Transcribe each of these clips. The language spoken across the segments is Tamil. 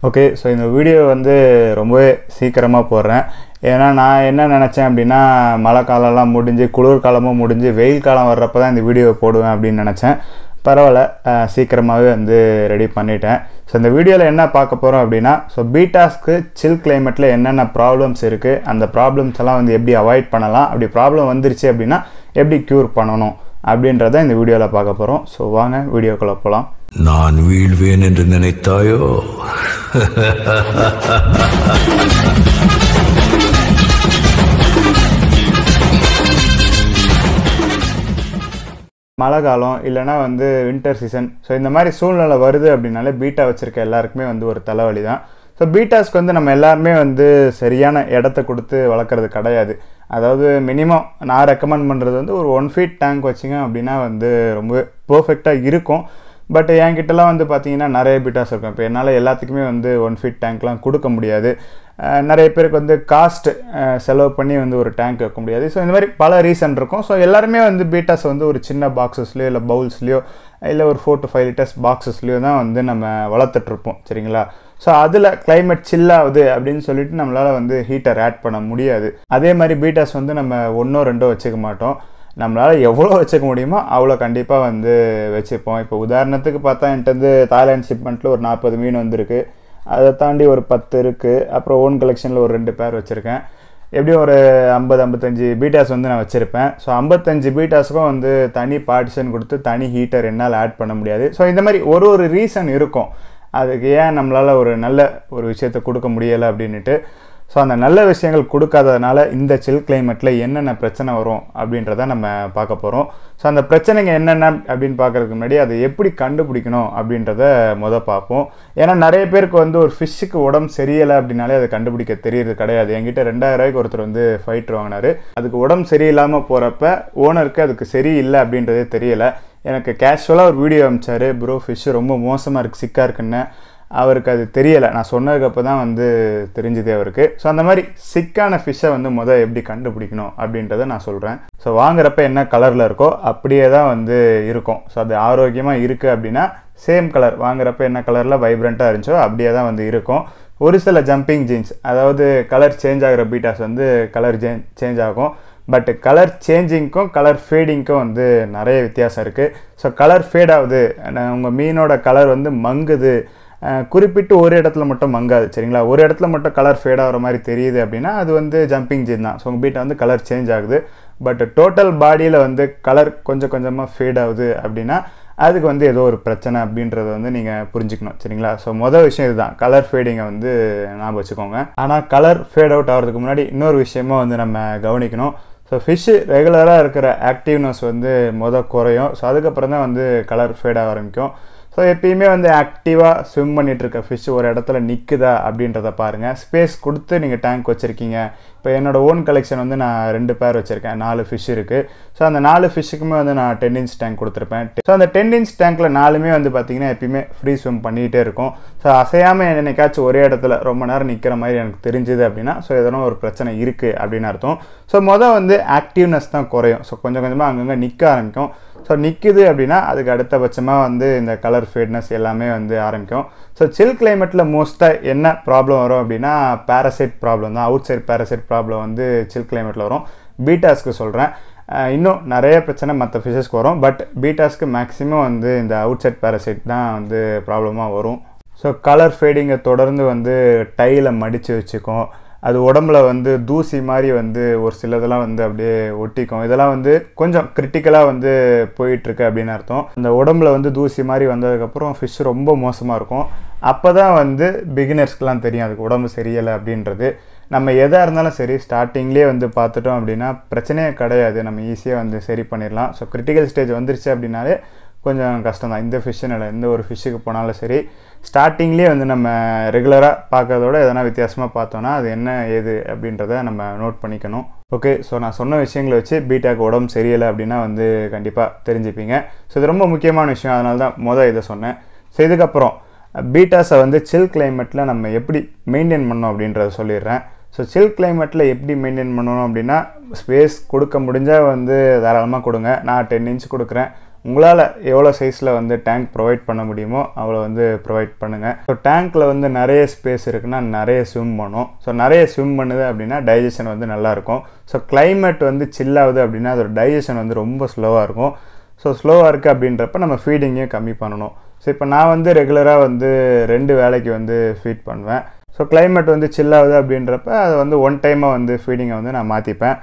ஓகே, ஸோ இந்த வீடியோ வந்து ரொம்பவே சீக்கிரமாக போடுறேன். ஏன்னா நான் என்ன நினச்சேன் அப்படின்னா, மழை காலம்லாம் முடிஞ்சு குளிர்காலமும் முடிஞ்சு வெயில் காலம் வர்றப்போ தான் இந்த வீடியோ போடுவேன் அப்படின்னு நினச்சேன். பரவாயில்ல, சீக்கிரமாகவே வந்து ரெடி பண்ணிட்டேன். ஸோ இந்த வீடியோவில் என்ன பார்க்க போகிறோம் அப்படின்னா, ஸோ பீட்டாஸ்க்கு சில் கிளைமேட்டில் என்னென்ன ப்ராப்ளம்ஸ் இருக்குது, அந்த ப்ராப்ளம்ஸ் எல்லாம் வந்து எப்படி அவாய்ட் பண்ணலாம், அப்படி ப்ராப்ளம் வந்துருச்சு அப்படின்னா எப்படி க்யூர் பண்ணணும் அப்படின்றத இந்த வீடியோவில் பார்க்க போகிறோம். ஸோ வாங்க வீடியோக்குள்ளே போகலாம். நான் வீழ்வேன் என்று நினைத்தாயோ? மழை காலம் இல்லைனா வந்து வின்டர் சீசன், ஸோ இந்த மாதிரி சூழ்நிலை வருது அப்படின்னாலே பீட்டா வச்சுருக்க எல்லாருக்குமே வந்து ஒரு தலைவலி தான். ஸோ பீட்டாஸ்க்கு வந்து நம்ம எல்லாருமே வந்து சரியான இடத்த கொடுத்து வளர்க்குறது கிடையாது. அதாவது மினிமம் நான் ரெக்கமெண்ட் பண்ணுறது வந்து ஒரு 1 feet டேங்க் வச்சிங்க அப்படின்னா வந்து ரொம்ப பர்ஃபெக்டாக இருக்கும். பட் என்கிட்டலாம் வந்து பார்த்தீங்கன்னா நிறைய பீட்டாஸ் இருக்கும். இப்போ என்னால் எல்லாத்துக்குமே வந்து 1 feet டேங்க்லாம் கொடுக்க முடியாது. நிறைய பேருக்கு வந்து காஸ்ட் செலவு பண்ணி வந்து ஒரு டேங்க் வைக்க முடியாது. ஸோ இந்த மாதிரி பல ரீசன் இருக்கும். ஸோ எல்லாருமே வந்து பீட்டாஸ் வந்து ஒரு சின்ன பாக்ஸஸ்லையோ இல்லை பவுல்ஸ்லையோ இல்லை ஒரு 4 to 5 liters பாக்ஸஸ்லையோ தான் வந்து நம்ம வளர்த்துட்ருப்போம், சரிங்களா? ஸோ அதில் கிளைமேட் சில்லாகுது அப்படின்னு சொல்லிட்டு நம்மளால் வந்து ஹீட்டர் ஆட் பண்ண முடியாது. அதே மாதிரி பீட்டாஸ் வந்து நம்ம 1 or 2 வச்சுக்க மாட்டோம். நம்மளால் எவ்வளோ வச்சுக்க முடியுமோ அவ்வளோ கண்டிப்பாக வந்து வச்சுப்போம். இப்போ உதாரணத்துக்கு பார்த்தா என்கிட்ட வந்து தாய்லாந்து ஷிப்மெண்ட்டில் ஒரு 40 மீன் வந்துருக்கு. அதை தாண்டி ஒரு 10 இருக்குது. அப்புறம் ஓன் கலெக்ஷனில் ஒரு 2 பேர் வச்சுருக்கேன். எப்படியும் ஒரு 50-55 பீட்டாஸ் வந்து நான் வச்சுருப்பேன். ஸோ 55 பீட்டாஸுக்கும் வந்து தனி பார்ட்டிஷன் கொடுத்து தனி ஹீட்டர் என்னால் ஆட் பண்ண முடியாது. ஸோ இந்த மாதிரி ஒரு ரீசன் இருக்கும் அதுக்கு ஏன் நம்மளால் ஒரு நல்ல ஒரு விஷயத்தை கொடுக்க முடியலை அப்படின்ட்டு. ஸோ அந்த நல்ல விஷயங்கள் கொடுக்காததுனால இந்த சில் கிளைமேட்டில் என்னென்ன பிரச்சனை வரும் அப்படின்றத நம்ம பார்க்க போகிறோம். ஸோ அந்த பிரச்சனைங்க என்னென்ன அப்படின்னு பார்க்குறதுக்கு முன்னாடி அதை எப்படி கண்டுபிடிக்கணும் அப்படின்றத பார்ப்போம். ஏன்னா நிறைய பேருக்கு வந்து ஒரு ஃபிஷ்ஷுக்கு உடம்பு சரியில்லை அப்படின்னாலே அதை கண்டுபிடிக்க தெரியறது கிடையாது. என்கிட்ட 2000 ரூபாய்க்கு ஒருத்தர் வந்து ஃபைட்டர் வாங்கினார். அதுக்கு உடம்பு சரியில்லாமல் போகிறப்ப ஓனருக்கு அதுக்கு சரியில்லை அப்படின்றதே தெரியலை. எனக்கு கேஷுவலாக ஒரு வீடியோ அனுப்பிச்சார், ப்ரோ ஃபிஷ்ஷு ரொம்ப மோசமாக இருக்குது, சிக்காக இருக்குன்னு. அவருக்கு அது தெரியலை. நான் சொன்னதுக்கப்போ தான் வந்து தெரிஞ்சுதே அவருக்கு. ஸோ அந்த மாதிரி சிக்கான ஃபிஷ்ஷை வந்து எப்படி கண்டுபிடிக்கணும் அப்படின்றத நான் சொல்கிறேன். ஸோ வாங்குறப்ப என்ன கலரில் இருக்கோ அப்படியே தான் வந்து இருக்கும். ஸோ அது ஆரோக்கியமாக இருக்குது அப்படின்னா சேம் கலர், வாங்குறப்ப என்ன கலரில் வைப்ரண்ட்டாக இருந்துச்சோ அப்படியே தான் வந்து இருக்கும். ஒரு சில ஜம்பிங் ஜீன்ஸ், அதாவது கலர் சேஞ்ச் ஆகிற பீட்டாஸ் வந்து கலர் சேஞ்ச் ஆகும். பட் கலர் சேஞ்சிங்க்கும் கலர் ஃபேடிங்க்கும் வந்து நிறைய வித்தியாசம் இருக்குது. ஸோ கலர் ஃபேட் ஆகுது, உங்கள் மீனோட கலர் வந்து மங்குது, குறிப்பிட்டு ஒரு இடத்துல மட்டும் மங்காது, சரிங்களா? ஒரு இடத்துல மட்டும் கலர் ஃபேட் ஆகிற மாதிரி தெரியுது அப்படின்னா அது வந்து ஜம்பிங் ஜீன் தான். ஸோ உங்கள் பீட்டை வந்து கலர் சேஞ்ச் ஆகுது. பட் டோட்டல் பாடியில் வந்து கலர் கொஞ்சம் கொஞ்சமாக ஃபேட் ஆகுது அப்படின்னா அதுக்கு வந்து ஏதோ ஒரு பிரச்சனை அப்படின்றத வந்து நீங்கள் புரிஞ்சுக்கணும், சரிங்களா? ஸோ விஷயம் இதுதான், கலர் ஃபேடிங்கை வந்து ஞாபகம் வச்சுக்கோங்க. ஆனால் கலர் ஃபேட் அவுட் ஆகிறதுக்கு முன்னாடி இன்னொரு விஷயமும் வந்து நம்ம கவனிக்கணும். ஸோ ஃபிஷ்ஷு ரெகுலராக இருக்கிற ஆக்டிவ்னஸ் வந்து குறையும். ஸோ அதுக்கப்புறம் தான் வந்து கலர் ஃபேட் ஆக ஆரம்பிக்கும். ஸோ எப்பயுமே வந்து ஆக்டிவாக ஸ்விம் பண்ணிகிட்ருக்க ஃபிஷ் ஒரு இடத்துல நிற்குதா அப்படின்றத பாருங்கள். ஸ்பேஸ் கொடுத்து நீங்கள் டேங்க் வச்சுருக்கீங்க. இப்போ என்னோடய ஓன் கலெக்ஷன் வந்து நான் 2 பேர் வச்சுருக்கேன், 4 ஃபிஷ் இருக்குது. ஸோ அந்த 4 ஃபிஷ்ஷுக்குமே வந்து நான் 10 inch டேங்க் கொடுத்துருப்பேன். ஸோ அந்த 10 inch டேங்க்கில் 4மே வந்து பார்த்திங்கன்னா எப்பயுமே ஃப்ரீ ஸ்விம் பண்ணிகிட்டே இருக்கும். ஸோ அசையாமல் என்னைக்காச்சும் ஒரே இடத்துல ரொம்ப நேரம் நிற்கிற மாதிரி எனக்கு தெரிஞ்சுது அப்படின்னா ஸோ எதனா ஒரு பிரச்சனை இருக்குது அப்படின்னு அர்த்தம். ஸோ வந்து ஆக்டிவ்னஸ் தான் குறையும். ஸோ கொஞ்சம் கொஞ்சமாக அங்கங்கே நிற்க ஆரம்பிக்கும். ஸோ நிற்குது அப்படின்னா அதுக்கு அடுத்தபட்சமாக வந்து இந்த கலர் ஃபேட்னஸ் எல்லாமே வந்து ஆரம்பிக்கும். ஸோ சில் கிளைமேட்டில் மோஸ்ட்டாக என்ன ப்ராப்ளம் வரும் அப்படின்னா பேரசைட் ப்ராப்ளம் தான். அவுட் சைட் பேரசைட் ப்ராப்ளம் வந்து சில் கிளைமேட்டில் வரும். பீட்டாஸ்க்கு சொல்கிறேன், இன்னும் நிறைய பிரச்சனை மற்ற ஃபிஷஸ்க்கு வரும். பட் பீட்டாஸ்க்கு மேக்ஸிமம் வந்து இந்த அவுட் சைட் பேரசைட் தான் வந்து ப்ராப்ளமாக வரும். ஸோ கலர் ஃபேடிங்கை தொடர்ந்து வந்து டையில் மடித்து வச்சுக்கும். அது உடம்புல வந்து தூசி மாதிரி வந்து ஒரு சிலதெல்லாம் வந்து அப்படியே ஒட்டிக்கும். இதெல்லாம் வந்து கொஞ்சம் கிரிட்டிக்கலாக வந்து போயிட்டுருக்கு அப்படின்னு அர்த்தம். அந்த உடம்புல வந்து தூசி மாதிரி வந்ததுக்கப்புறம் ஃபிஷ் ரொம்ப மோசமாக இருக்கும். அப்போ தான் வந்து பிகினர்ஸ்க்கெலாம் தெரியும் அதுக்கு உடம்பு சரியில்லை அப்படின்றது. நம்ம எதாக இருந்தாலும் சரி ஸ்டார்டிங்லேயே வந்து பார்த்துட்டோம் அப்படின்னா பிரச்சனையே கிடையாது, நம்ம ஈஸியாக வந்து சரி பண்ணிடலாம். ஸோ கிரிட்டிக்கல் ஸ்டேஜ் வந்துருச்சு அப்படின்னாலே கொஞ்சம் கஷ்டம் தான். இந்த ஃபிஷ்ஷுன்னு இல்லை, எந்த ஒரு ஃபிஷ்ஷுக்கு போனாலும் சரி ஸ்டார்டிங்லேயே வந்து நம்ம ரெகுலராக பார்க்கறதோட எதனா வித்தியாசமாக பார்த்தோன்னா அது என்ன ஏது அப்படின்றத நம்ம நோட் பண்ணிக்கணும். ஓகே, ஸோ நான் சொன்ன விஷயங்களை வச்சு பீட்டாக்கு உடம்பு சரியில்லை அப்படின்னா வந்து கண்டிப்பாக தெரிஞ்சுப்பீங்க. ஸோ இது ரொம்ப முக்கியமான விஷயம், அதனால தான் இதை சொன்னேன். ஸோ இதுக்கப்புறம் பீட்டாஸை வந்து சில் கிளைமேட்டில் நம்ம எப்படி மெயின்டைன் பண்ணோம் அப்படின்றத சொல்லிடுறேன். ஸோ சில் கிளைமேட்டில் எப்படி மெயின்டைன் பண்ணணும் அப்படின்னா ஸ்பேஸ் கொடுக்க முடிஞ்சால் வந்து தாராளமாக கொடுங்க. நான் 10 inch கொடுக்குறேன். உங்களால் எவ்வளோ சைஸில் வந்து டேங்க் ப்ரொவைட் பண்ண முடியுமோ அவ்வளோ வந்து ப்ரொவைட் பண்ணுங்கள். ஸோ டேங்க்கில் வந்து நிறைய ஸ்பேஸ் இருக்குன்னா நிறைய ஸ்விம் பண்ணும். ஸோ நிறைய ஸ்விம் பண்ணுது அப்படின்னா டைஜஷன் வந்து நல்லாயிருக்கும். ஸோ கிளைமேட் வந்து சில் ஆகுது அப்படின்னா அதோட டைஜஷன் வந்து ரொம்ப ஸ்லோவாக இருக்கும். ஸோ ஸ்லோவாக இருக்குது அப்படின்றப்ப நம்ம ஃபீடிங்கையும் கம்மி பண்ணணும். ஸோ இப்போ நான் வந்து ரெகுலராக வந்து 2 வேளைக்கு வந்து ஃபீட் பண்ணுவேன். ஸோ கிளைமேட் வந்து சில் ஆகுது அப்படின்றப்ப அதை வந்து ஒன் டைமாக வந்து ஃபீடிங்கை வந்து நான் மாற்றிப்பேன்,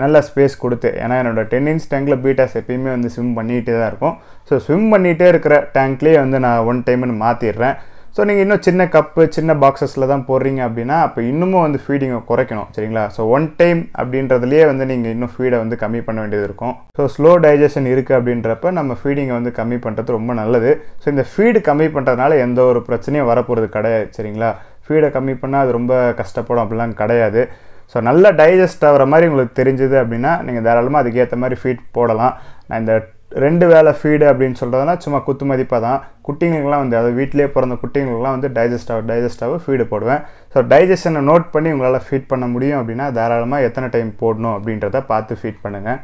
நல்ல ஸ்பேஸ் கொடுத்து. ஏன்னா என்னோட 10 இன்ச் டேங்கில் பீட்டாஸ் எப்பயுமே வந்து ஸ்விம் பண்ணிகிட்டே தான் இருக்கும். ஸோ ஸ்விம் பண்ணிகிட்டே இருக்கிற டேங்க்லேயே வந்து நான் ஒன் டைம்னு மாற்றிடுறேன். ஸோ நீங்கள் இன்னும் சின்ன கப்பு சின்ன பாக்ஸஸில் தான் போடுறீங்க அப்படின்னா அப்போ இன்னமும் வந்து ஃபீடிங்கை குறைக்கணும், சரிங்களா? ஸோ ஒன் டைம் அப்படின்றதுலேயே வந்து நீங்கள் இன்னும் ஃபீடை வந்து கம்மி பண்ண வேண்டியது இருக்கும். ஸோ ஸ்லோ டைஜஷன் இருக்குது அப்படின்றப்ப நம்ம ஃபீடிங்கை வந்து கம்மி பண்ணுறது ரொம்ப நல்லது. ஸோ இந்த ஃபீடு கம்மி பண்ணுறதுனால எந்த ஒரு பிரச்சனையும் வரப்போகிறது கிடையாது, சரிங்களா? ஃபீடை கம்மி பண்ணால் அது ரொம்ப கஷ்டப்படும் அப்படிலாம் கிடையாது. ஸோ நல்லா டைஜஸ்ட் ஆகிற மாதிரி உங்களுக்கு தெரிஞ்சுது அப்படின்னா நீங்கள் தாராளமாக அதுக்கேற்ற மாதிரி ஃபீட் போடலாம். நான் இந்த 2 வேளை ஃபீடு அப்படின்னு சொல்கிறதுனா சும்மா குத்து மதிப்பாக தான். குட்டிங்களுக்குலாம் வந்து அதாவது வீட்டிலே பிறந்த குட்டிங்களுக்குலாம் வந்து டைஜஸ்ட் ஆக ஃபீடு போடுவேன். ஸோ டைஜஷனை நோட் பண்ணி உங்களால் ஃபீட் பண்ண முடியும் அப்படின்னா தாராளமாக எத்தனை டைம் போடணும் அப்படின்றத பார்த்து ஃபீட் பண்ணுங்கள்.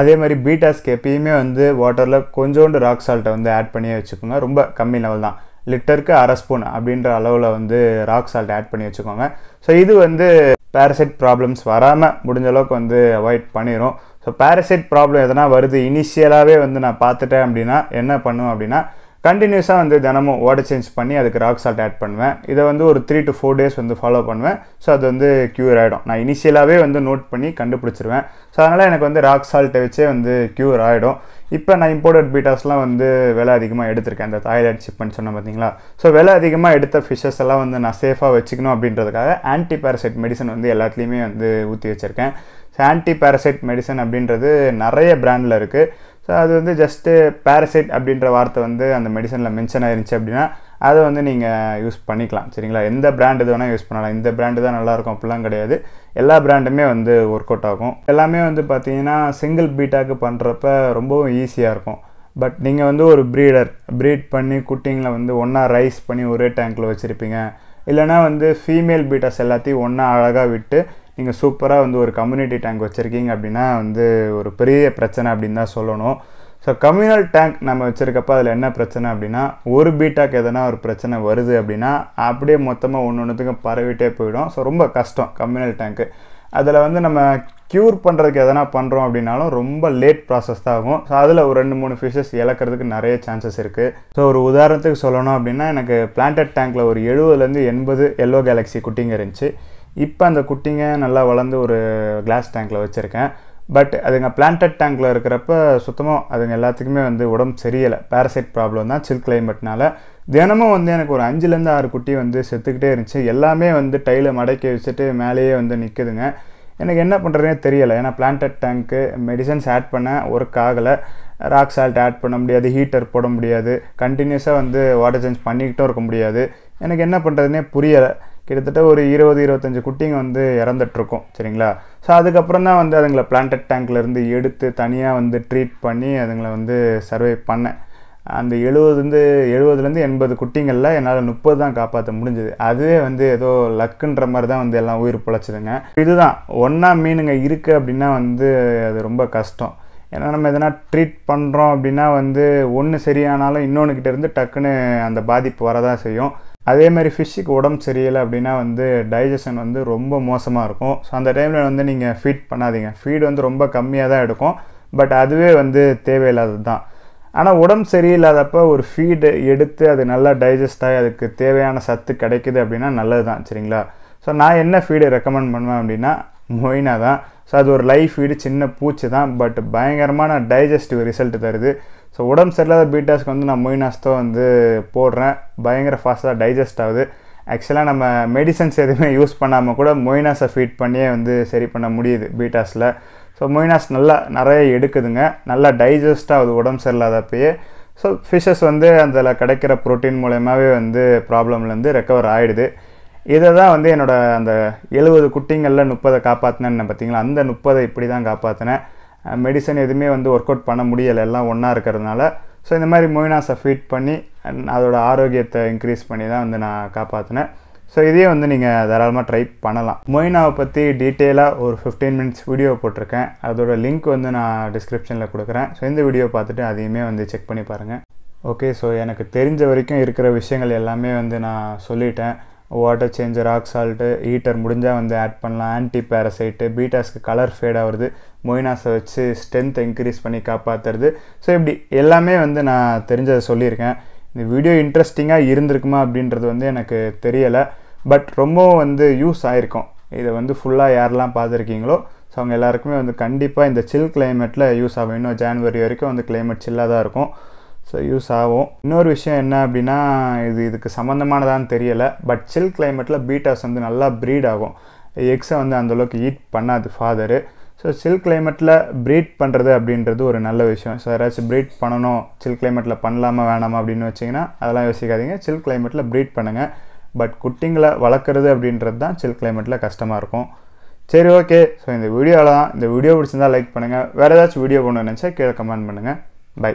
அதே மாதிரி பீட்டாஸ்க்கு எப்பயுமே வந்து வாட்டரில் கொஞ்சோண்டு ராக் சால்ட்டை வந்து ஆட் பண்ணியே வச்சுக்கோங்க. ரொம்ப கம்மி லெவல் தான், லிட்டருக்கு 1/2 ஸ்பூன் அப்படின்ற அளவில் வந்து ராக் சால்ட் ஆட் பண்ணி வச்சுக்கோங்க. ஸோ இது வந்து பேரசைட் ப்ராப்ளம்ஸ் வராமல் முடிஞ்ச அளவுக்கு வந்து அவாய்ட் பண்ணிடும். ஸோ பேரசைட் ப்ராப்ளம் எதனா வருது இனிஷியலாகவே வந்து நான் பார்த்துட்டேன் அப்படின்னா என்ன பண்ணுவேன் அப்படின்னா கண்டினியூஸாக வந்து தினமும் வாட்டர் சேஞ்ச் பண்ணி அதுக்கு ராக் சால்ட் ஆட் பண்ணுவேன். இதை வந்து ஒரு 3 to 4 days வந்து ஃபாலோ பண்ணுவேன். ஸோ அது வந்து க்யூர் ஆகிடும். நான் இனிஷியலாகவே வந்து நோட் பண்ணி கண்டுபிடிச்சிருவேன். ஸோ அதனால் எனக்கு வந்து ராக் சால்ட்டை வச்சே வந்து க்யூர் ஆகிடும். இப்போ நான் இம்போர்ட்டட் பீட்டாஸ்லாம் வந்து விலை அதிகமாக எடுத்திருக்கேன். அந்த தாய்லாண்ட் ஷிப்மெண்ட் சொன்னேன் பார்த்தீங்களா? ஸோ விலை அதிகமாக எடுத்த ஃபிஷ்ஷஸ் எல்லாம் வந்து நான் சேஃபாக வச்சுக்கணும் அப்படின்றதுக்காக ஆன்டி பேரசைட் மெடிசன் வந்து எல்லாத்துலேயுமே வந்து ஊற்றி வச்சுருக்கேன். ஸோ ஆன்டி பேரசைட் மெடிசன் அப்படின்றது நிறைய பிராண்டில் இருக்குது. ஸோ அது வந்து ஜஸ்ட்டு பேரசைட் அப்படின்ற வார்த்தை வந்து அந்த மெடிசனில் மென்ஷன் ஆயிருந்துச்சு அப்படின்னா அதை வந்து நீங்கள் யூஸ் பண்ணிக்கலாம், சரிங்களா? எந்த பிராண்ட் இது வேணால் யூஸ் பண்ணலாம். இந்த பிராண்டு தான் நல்லாயிருக்கும் அப்படிலாம் கிடையாது. எல்லா பிராண்டுமே வந்து ஒர்க் அவுட் ஆகும். எல்லாமே வந்து பார்த்தீங்கன்னா சிங்கிள் பீட்டாக்கு பண்ணுறப்ப ரொம்பவும் ஈஸியாக இருக்கும். பட் நீங்கள் வந்து ஒரு ப்ரீட் பண்ணி குட்டிங்களை வந்து ஒன்றா ரைஸ் பண்ணி ஒரே டேங்க்கில் வச்சுருப்பீங்க. இல்லைனா வந்து ஃபீமேல் பீட்டாஸ் எல்லாத்தையும் ஒன்றா அழகாக விட்டு நீங்கள் சூப்பராக வந்து ஒரு கம்யூனிட்டி டேங்க் வச்சுருக்கீங்க அப்படின்னா வந்து ஒரு பெரிய பிரச்சனை அப்படின்னு தான் சொல்லணும். ஸோ கம்யூனல் டேங்க் நம்ம வச்சுருக்கப்ப அதில் என்ன பிரச்சனை அப்படின்னா ஒரு பீட்டாக்கு எதனா ஒரு பிரச்சனை வருது அப்படின்னா அப்படியே மொத்தமாக ஒன்றுத்துக்கும் பரவிட்டே போயிடும். ஸோ ரொம்ப கஷ்டம் கம்யூனல் டேங்க்கு. அதில் வந்து நம்ம க்யூர் பண்ணுறதுக்கு எதனா பண்ணுறோம் அப்படின்னாலும் ரொம்ப லேட் ப்ராசஸ் தான் ஆகும். ஸோ அதில் ஒரு 2-3 ஃபிஷ்ஷஸ் இழக்கிறதுக்கு நிறைய சான்சஸ் இருக்குது. ஸோ ஒரு உதாரணத்துக்கு சொல்லணும் அப்படின்னா எனக்கு பிளான்டட் டேங்க்கில் ஒரு 70-80 எல்லோ கேலக்ஸி குட்டிங்க இருந்துச்சு. இப்போ அந்த குட்டிங்க நல்லா வளர்ந்து ஒரு கிளாஸ் டேங்க்கில் வச்சுருக்கேன். பட் அதுங்க பிளான்டட் டேங்க்கில் இருக்கிறப்ப சுத்தமாக அதுங்க எல்லாத்துக்குமே வந்து உடம்பு சரியில்லை. பேரசைட் ப்ராப்ளம் தான் சில் கிளைமேட்னால. தினமும் வந்து எனக்கு ஒரு 5-6 குட்டி வந்து செத்துக்கிட்டே இருந்துச்சு. எல்லாமே வந்து டைலை மடக்கி வச்சுட்டு மேலேயே வந்து நிற்குதுங்க. எனக்கு என்ன பண்ணுறதுனே தெரியலை. ஏன்னா பிளான்டட் டேங்க்கு மெடிசன்ஸ் ஆட் பண்ண ஒர்க் ஆகலை. ராக் சால்ட் ஆட் பண்ண முடியாது, ஹீட்டர் போட முடியாது, கண்டினியூஸாக வந்து வாட்டர் சேஞ்ச் பண்ணிக்கிட்டும் இருக்க முடியாது. எனக்கு என்ன பண்ணுறதுனே புரியலை. கிட்டத்தட்ட ஒரு 20-25 குட்டிங்க வந்து இறந்துட்டுருக்கும், சரிங்களா? ஸோ அதுக்கப்புறம் தான் வந்து அதுங்களை பிளான்டட் டேங்க்லேருந்து எடுத்து தனியாக வந்து ட்ரீட் பண்ணி அதுங்களை வந்து சர்வை பண்ணேன். அந்த 70-80 குட்டிங்களில் என்னால் 30 தான் காப்பாற்ற முடிஞ்சுது. அதுவே வந்து ஏதோ லக்குன்ற மாதிரி தான் வந்து எல்லாம் உயிர் பிழைச்சிதுங்க. இதுதான் ஒன்றா மீனுங்க இருக்குது அப்படின்னா வந்து அது ரொம்ப கஷ்டம். ஏன்னா நம்ம எதனா ட்ரீட் பண்ணுறோம் அப்படின்னா வந்து ஒன்று சரியானாலும் இன்னொன்றுக்கிட்ட இருந்து டக்குன்னு அந்த பாதிப்பு வரதான் செய்யும். அதே மாதிரி ஃபிஷ்ஷுக்கு உடம்பு சரியில்லை அப்படின்னா வந்து டைஜஷன் வந்து ரொம்ப மோசமாக இருக்கும். ஸோ அந்த டைமில் வந்து நீங்கள் ஃபீட் பண்ணாதீங்க. ஃபீடு வந்து ரொம்ப கம்மியாக தான் எடுக்கும். பட் அதுவே வந்து தேவையில்லாதது தான். ஆனால் உடம்பு சரியில்லாதப்போ ஒரு ஃபீடு எடுத்து அது நல்லா டைஜஸ்ட் ஆகி அதுக்கு தேவையான சத்து கிடைக்குது அப்படின்னா நல்லது தான், சரிங்களா? ஸோ நான் என்ன ஃபீடு ரெக்கமெண்ட் பண்ணுவேன் அப்படின்னா மொயினா தான். ஸோ அது ஒரு லைஃப் ஃபீடு, சின்ன பூச்சி தான், பட் பயங்கரமான டைஜஸ்டிவ் ரிசல்ட் தருது. ஸோ உடம்பு சரியில்லாத பீட்டாஸ்க்கு வந்து நான் மொயினாஸ் தான் வந்து போடுறேன். பயங்கர ஃபாஸ்ட்டாக டைஜஸ்ட் ஆகுது. ஆக்சுவலாக நம்ம மெடிசன்ஸ் எதுவுமே யூஸ் பண்ணாமல் கூட மொயினாஸை ஃபீட் பண்ணியே வந்து சரி பண்ண முடியுது பீட்டாஸில். ஸோ மொயினாஸ் நல்லா நிறைய எடுக்குதுங்க, நல்லா டைஜஸ்ட் ஆகுது உடம்பு சரியில்லாதப்பயே. ஸோ ஃபிஷ்ஷஸ் வந்து அதில் கிடைக்கிற ப்ரோட்டீன் மூலயமாவே வந்து ப்ராப்ளம்லேருந்து ரெக்கவர் ஆகிடுது. இதை தான் வந்து என்னோடய அந்த 70 குட்டிங்களில் 30 காப்பாற்றினேன்னு பார்த்தீங்களா, அந்த 30 இப்படி தான் காப்பாற்றினேன். மெடிசன் எதுவுமே வந்து ஒர்க் அவுட் பண்ண முடியலை, எல்லாம் ஒன்றா இருக்கிறதுனால. ஸோ இந்த மாதிரி மொயினாஸை ஃபீட் பண்ணி அதோட ஆரோக்கியத்தை இன்க்ரீஸ் பண்ணி தான் வந்து நான் காப்பாற்றினேன். ஸோ இதே வந்து நீங்கள் தாராளமாக ட்ரை பண்ணலாம். மொய்னாவை பற்றி டீட்டெயிலாக ஒரு 15 மினிட்ஸ் வீடியோ போட்டிருக்கேன். அதோட லிங்க் வந்து நான் டிஸ்கிரிப்ஷனில் கொடுக்குறேன். ஸோ இந்த வீடியோ பார்த்துட்டு அதையுமே வந்து செக் பண்ணி பாருங்கள். ஓகே, ஸோ எனக்கு தெரிஞ்ச வரைக்கும் இருக்கிற விஷயங்கள் எல்லாமே வந்து நான் சொல்லிட்டேன். Water changer, rock salt, heater முடிஞ்சால் வந்து ஆட் பண்ணலாம், ஆன்டி பேரசைட்டு, பீட்டாஸ்க்கு கலர் ஃபேட் ஆகுறது, மொய்னாஸை வச்சு ஸ்ட்ரென்த் இன்க்ரீஸ் பண்ணி காப்பாற்றுறது. ஸோ இப்படி எல்லாமே வந்து நான் தெரிஞ்சதை சொல்லியிருக்கேன். இந்த வீடியோ இன்ட்ரெஸ்டிங்காக இருந்திருக்குமா அப்படின்றது வந்து எனக்கு தெரியலை. பட் ரொம்பவும் வந்து யூஸ் ஆகிருக்கும். இதை வந்து ஃபுல்லாக யாரெல்லாம் பார்த்துருக்கீங்களோ ஸோ அவங்க எல்லாருக்குமே வந்து கண்டிப்பாக இந்த சில் கிளைமேட்டில் யூஸ் ஆகும். இன்னும் ஜான்வரி வரைக்கும் வந்து கிளைமேட் சில்லாக தான் இருக்கும். ஸோ யூஸ் ஆகும். இன்னொரு விஷயம் என்ன அப்படின்னா, இதுக்கு சம்மந்தமானதான்னு தெரியலை. பட் சில் கிளைமேட்டில் பீட்டாஸ் வந்து நல்லா ப்ரீட் ஆகும். எக்ஸை வந்து அந்தளவுக்கு ஈட் பண்ணாது ஃபாதரு. ஸோ சில் கிளைமேட்டில் ப்ரீட் பண்ணுறது அப்படின்றது ஒரு நல்ல விஷயம். ஸோ யாராச்சும் ப்ரீட் பண்ணணும், சில் கிளைமேட்டில் பண்ணலாமா வேணாமா அப்படின்னு வச்சிங்கன்னா அதெல்லாம் யோசிக்காதீங்க. சில் கிளைமேட்டில் ப்ரீட் பண்ணுங்கள். பட் குட்டிங்களை வளர்க்குறது அப்படின்றது தான் சில் கிளைமேட்டில் கஷ்டமாக இருக்கும். சரி, ஓகே. ஸோ இந்த வீடியோவில் தான். இந்த வீடியோ பிடிச்சிருந்தால் லைக் பண்ணுங்கள். வேறு ஏதாச்சும் வீடியோ பண்ணணும்னு நினச்சா கீழே கமெண்ட் பண்ணுங்கள். பை.